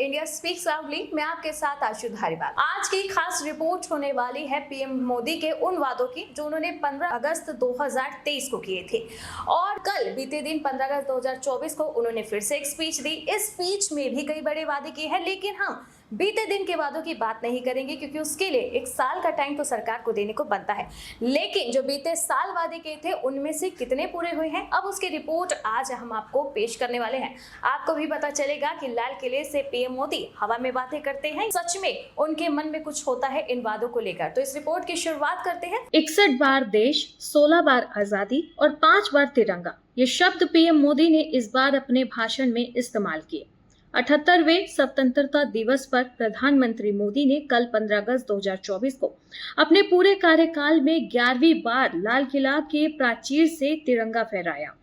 India speaks loudly. मैं आपके साथ आशु धारीवाल। आज की खास रिपोर्ट होने वाली है पीएम मोदी के उन वादों की जो उन्होंने 15 अगस्त 2023 को किए थे और कल बीते दिन 15 अगस्त 2024 को उन्होंने फिर से एक स्पीच दी। इस स्पीच में भी कई बड़े वादे किए हैं, लेकिन हम बीते दिन के वादों की बात नहीं करेंगे क्योंकि उसके लिए एक साल का टाइम तो सरकार को देने को बनता है। लेकिन जो बीते साल वादे किए थे उनमें से कितने पूरे हुए हैं, अब उसकी रिपोर्ट आज हम आपको पेश करने वाले हैं। आपको भी पता चलेगा कि लाल किले से पीएम मोदी हवा में बातें करते हैं, सच में उनके मन में कुछ होता है इन वादों को लेकर। तो इस रिपोर्ट की शुरुआत करते हैं। 61 बार देश, 16 बार आजादी और 5 बार तिरंगा, ये शब्द पीएम मोदी ने इस बार अपने भाषण में इस्तेमाल किए। 78वें स्वतंत्रता दिवस पर प्रधानमंत्री मोदी ने कल 15 अगस्त 2024 को अपने पूरे कार्यकाल में 11वीं बार लाल किला के प्राचीर से तिरंगा फहराया।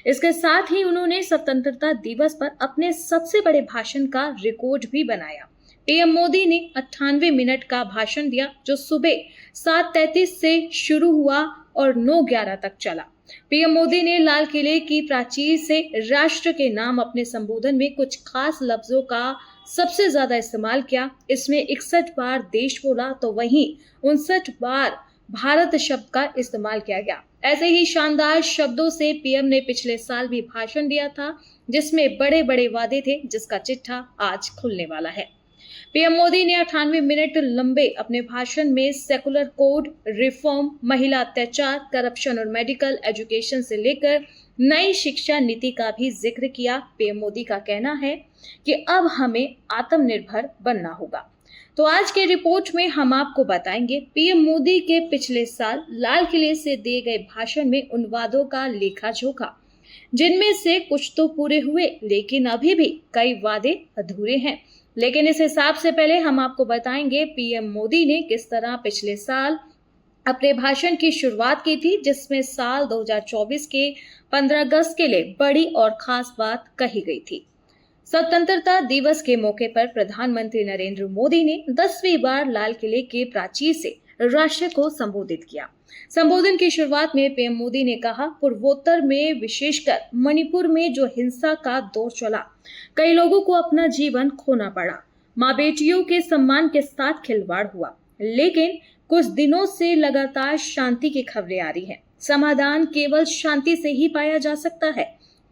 इसके साथ ही उन्होंने स्वतंत्रता दिवस पर अपने सबसे बड़े भाषण का रिकॉर्ड भी बनाया। पीएम मोदी ने 98 मिनट का भाषण दिया जो सुबह 7:33 से शुरू हुआ और 9:11 तक चला। पीएम मोदी ने लाल किले की प्राचीर से राष्ट्र के नाम अपने संबोधन में कुछ खास लफ्जों का सबसे ज्यादा इस्तेमाल किया। इसमें 61 बार देश बोला तो वहीं 59 बार भारत शब्द का इस्तेमाल किया गया। ऐसे ही शानदार शब्दों से पीएम ने पिछले साल भी भाषण दिया था जिसमें बड़े बड़े वादे थे, जिसका चिट्ठा आज खुलने वाला है। पीएम मोदी ने 98 मिनट लंबे अपने भाषण में सेकुलर कोड, रिफॉर्म, महिला अत्याचार, करप्शन और मेडिकल एजुकेशन से लेकर नई शिक्षा नीति का भी जिक्र किया। पीएम मोदी का कहना है कि अब हमें आत्मनिर्भर बनना होगा। तो आज के रिपोर्ट में हम आपको बताएंगे पीएम मोदी के पिछले साल लाल किले से दिए गए भाषण में उन वादों का लेखा जोखा, जिनमें से कुछ तो पूरे हुए लेकिन अभी भी कई वादे अधूरे हैं। लेकिन इस हिसाब से पहले हम आपको बताएंगे पीएम मोदी ने किस तरह पिछले साल अपने भाषण की शुरुआत की थी, जिसमें साल 2024 के 15 अगस्त के लिए बड़ी और खास बात कही गई थी। स्वतंत्रता दिवस के मौके पर प्रधानमंत्री नरेंद्र मोदी ने 10वीं बार लाल किले के प्राचीर से राष्ट्र को संबोधित किया। संबोधन की शुरुआत में पीएम मोदी ने कहा, पूर्वोत्तर में विशेषकर मणिपुर में जो हिंसा का दौर चला, कई लोगों को अपना जीवन खोना पड़ा, माँ बेटियों के सम्मान के साथ खिलवाड़ हुआ। लेकिन कुछ दिनों से लगातार शांति की खबरें आ रही हैं। समाधान केवल शांति से ही पाया जा सकता है।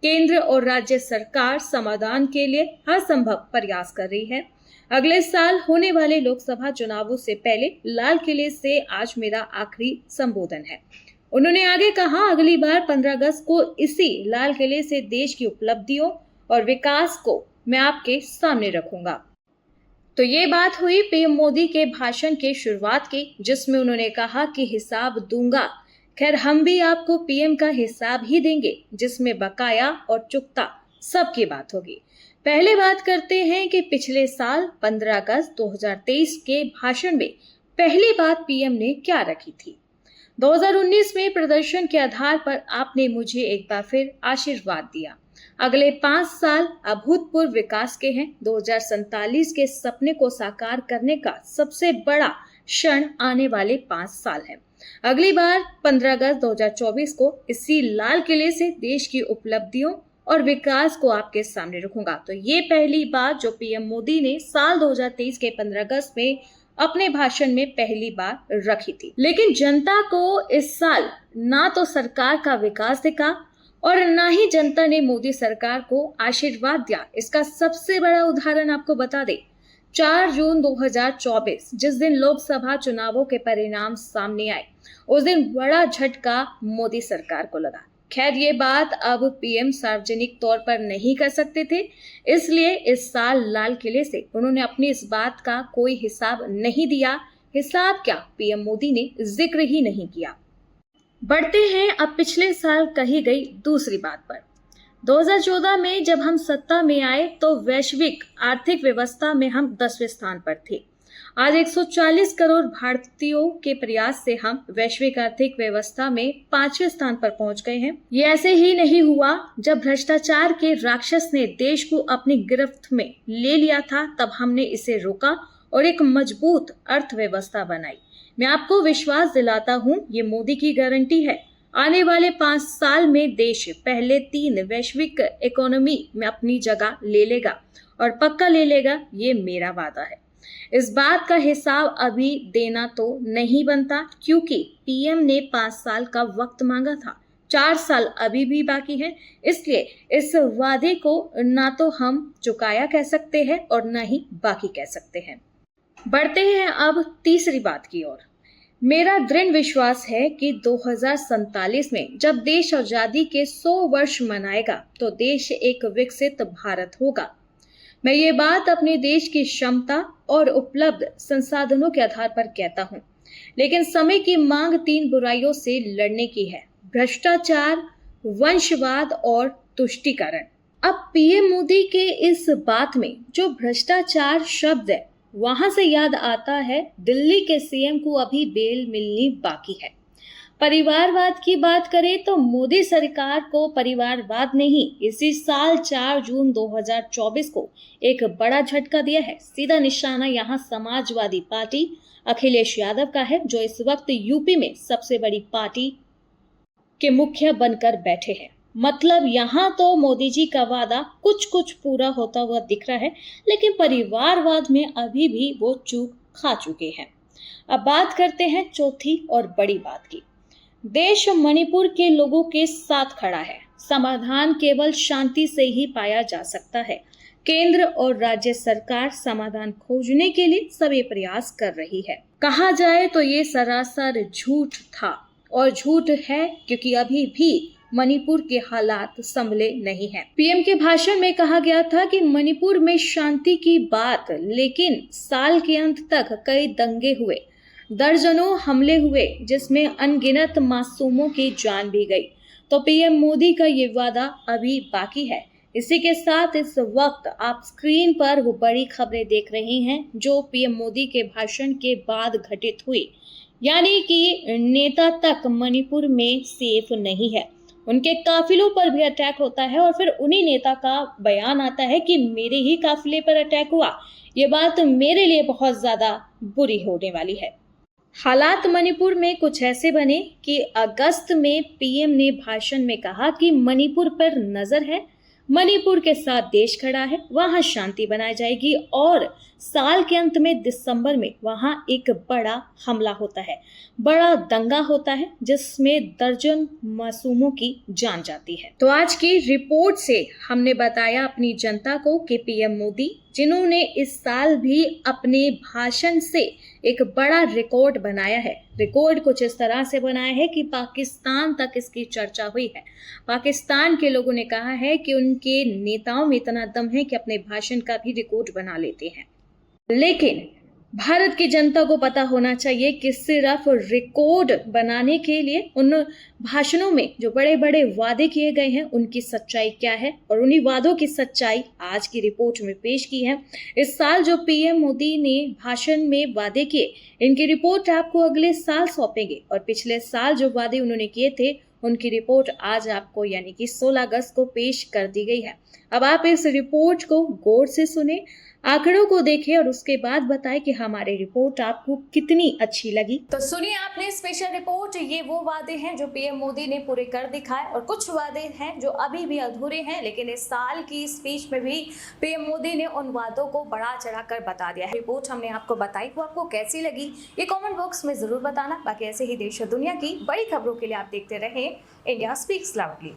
केंद्र और राज्य सरकार समाधान के लिए हर संभव प्रयास कर रही है। अगले साल होने वाले लोकसभा चुनावों से पहले लाल किले से आज मेरा आखिरी संबोधन है। उन्होंने आगे कहा, अगली बार 15 अगस्त को इसी लाल किले से देश की उपलब्धियों और विकास को मैं आपके सामने रखूंगा। तो ये बात हुई पीएम मोदी के भाषण के शुरुआत की, जिसमें उन्होंने कहा कि हिसाब दूंगा। खैर, हम भी आपको पीएम का हिसाब ही देंगे, जिसमें बकाया और चुकता सबकी बात होगी। पहले बात करते हैं कि पिछले साल 15 अगस्त 2023 के भाषण में पहली बात पीएम ने क्या रखी थी। 2019 में प्रदर्शन के आधार पर आपने मुझे एक बार फिर आशीर्वाद दिया। अगले 5 साल अभूतपूर्व विकास के हैं। 2047 के सपने को साकार करने का सबसे बड़ा क्षण आने वाले 5 साल है। अगली बार 15 अगस्त 2024 को इसी लाल किले से देश की उपलब्धियों और विकास को आपके सामने रखूंगा। तो ये पहली बात जो पीएम मोदी ने साल 2023 के 15 अगस्त में अपने भाषण में पहली बार रखी थी। लेकिन जनता को इस साल ना तो सरकार का विकास दिखा और ना ही जनता ने मोदी सरकार को आशीर्वाद दिया। इसका सबसे बड़ा उदाहरण आपको बता दे, 4 जून 2024 जिस दिन लोकसभा चुनावों के परिणाम सामने आए, उस दिन बड़ा झटका मोदी सरकार को लगा। खैर, ये बात अब पीएम सार्वजनिक तौर पर नहीं कर सकते थे, इसलिए इस साल लाल किले से उन्होंने अपनी इस बात का कोई हिसाब नहीं दिया। हिसाब क्या, पीएम मोदी ने जिक्र ही नहीं किया। बढ़ते हैं अब पिछले साल कही गई दूसरी बात पर। 2014 में जब हम सत्ता में आए तो वैश्विक आर्थिक व्यवस्था में हम 10वें स्थान पर थे। आज 140 करोड़ भारतीयों के प्रयास से हम वैश्विक आर्थिक व्यवस्था में 5वें स्थान पर पहुंच गए हैं। ये ऐसे ही नहीं हुआ। जब भ्रष्टाचार के राक्षस ने देश को अपनी गिरफ्त में ले लिया था, तब हमने इसे रोका और एक मजबूत अर्थव्यवस्था बनाई। मैं आपको विश्वास दिलाता हूँ, ये मोदी की गारंटी है। आने वाले 5 साल में देश पहले 3 वैश्विक इकोनॉमी में अपनी जगह ले लेगा और पक्का ले लेगा, ये मेरा वादा है। इस बात का हिसाब अभी देना तो नहीं बनता, क्योंकि पीएम ने 5 साल का वक्त मांगा था। 4 साल अभी भी बाकी है, इसलिए इस वादे को ना तो हम चुकाया कह सकते हैं और ना ही बाकी कह सकते हैं। बढ़ते हैं अब तीसरी बात की ओर। मेरा दृढ़ विश्वास है कि 2047 में जब देश आजादी के 100 वर्ष मनाएगा तो देश एक विकसित भारत होगा। मैं ये बात अपने देश की क्षमता और उपलब्ध संसाधनों के आधार पर कहता हूँ, लेकिन समय की मांग 3 बुराइयों से लड़ने की है: भ्रष्टाचार, वंशवाद और तुष्टीकरण। अब पीएम मोदी के इस बात में जो भ्रष्टाचार शब्द है, वहां से याद आता है दिल्ली के सीएम को अभी बेल मिलनी बाकी है। परिवारवाद की बात करें तो मोदी सरकार को परिवारवाद ने ही इसी साल 4 जून 2024 को एक बड़ा झटका दिया है। सीधा निशाना यहाँ समाजवादी पार्टी अखिलेश यादव का है, जो इस वक्त यूपी में सबसे बड़ी पार्टी के मुखिया बनकर बैठे हैं। मतलब यहाँ तो मोदी जी का वादा कुछ कुछ पूरा होता हुआ दिख रहा है, लेकिन परिवारवाद में अभी भी वो चूक खा चुके हैं। अब बात करते हैं चौथी और बड़ी बात की। देश मणिपुर के लोगों के साथ खड़ा है। समाधान केवल शांति से ही पाया जा सकता है। केंद्र और राज्य सरकार समाधान खोजने के लिए सभी प्रयास कर रही है। कहा जाए तो ये सरासर झूठ था और झूठ है, क्योंकि अभी भी मणिपुर के हालात संभले नहीं हैं। पीएम के भाषण में कहा गया था कि मणिपुर में शांति की बात, लेकिन साल के अंत तक कई दंगे हुए, दर्जनों हमले हुए, जिसमें अनगिनत मासूमों की जान भी गई। तो पीएम मोदी का ये वादा अभी बाकी है। इसी के साथ इस वक्त आप स्क्रीन पर वो बड़ी खबरें देख रहे हैं जो पीएम मोदी के भाषण के बाद घटित हुई, यानी कि नेता तक मणिपुर में सेफ नहीं है। उनके काफिलों पर भी अटैक होता है और फिर उन्हीं नेता का बयान आता है कि मेरे ही काफिले पर अटैक हुआ। ये बात मेरे लिए बहुत ज्यादा बुरी होने वाली है। हालात मणिपुर में कुछ ऐसे बने कि अगस्त में पीएम ने भाषण में कहा कि मणिपुर पर नजर है, मणिपुर के साथ देश खड़ा है, वहां शांति बनाई जाएगी, और साल के अंत में दिसंबर में वहां एक बड़ा हमला होता है, बड़ा दंगा होता है, जिसमें दर्जन मासूमों की जान जाती है। तो आज की रिपोर्ट से हमने बताया अपनी जनता को कि पीएम मोदी, जिन्होंने इस साल भी अपने भाषण से एक बड़ा रिकॉर्ड बनाया है, रिकॉर्ड कुछ इस तरह से बनाया है कि पाकिस्तान तक इसकी चर्चा हुई है। पाकिस्तान के लोगों ने कहा है कि उनके नेताओं में इतना दम है कि अपने भाषण का भी रिकॉर्ड बना लेते हैं। लेकिन भारत की जनता को पता होना चाहिए कि सिर्फ रिकॉर्ड बनाने के लिए उन भाषणों में जो बड़े बड़े वादे किए गए हैं, उनकी सच्चाई क्या है, और उन्हीं वादों की सच्चाई आज की रिपोर्ट में पेश की है। इस साल जो पीएम मोदी ने भाषण में वादे किए, इनकी रिपोर्ट आपको अगले साल सौंपेंगे, और पिछले साल जो वादे उन्होंने किए थे, उनकी रिपोर्ट आज आपको यानी कि 16 अगस्त को पेश कर दी गई है। अब आप इस रिपोर्ट को गौर से सुने, आंकड़ों को देखें और उसके बाद बताएं कि हमारी रिपोर्ट आपको कितनी अच्छी लगी। तो सुनिए आपने स्पेशल रिपोर्ट। ये वो वादे हैं जो पीएम मोदी ने पूरे कर दिखाए, और कुछ वादे हैं जो अभी भी अधूरे हैं, लेकिन इस साल की स्पीच में भी पीएम मोदी ने उन वादों को बढ़ा चढ़ाकर बता दिया है। रिपोर्ट हमने आपको बताई, वो आपको कैसी लगी ये कमेंट बॉक्स में जरूर बताना। बाकी ऐसे ही देश और दुनिया की बड़ी खबरों के लिए आप देखते रहें इंडिया स्पीक्स लाउडली।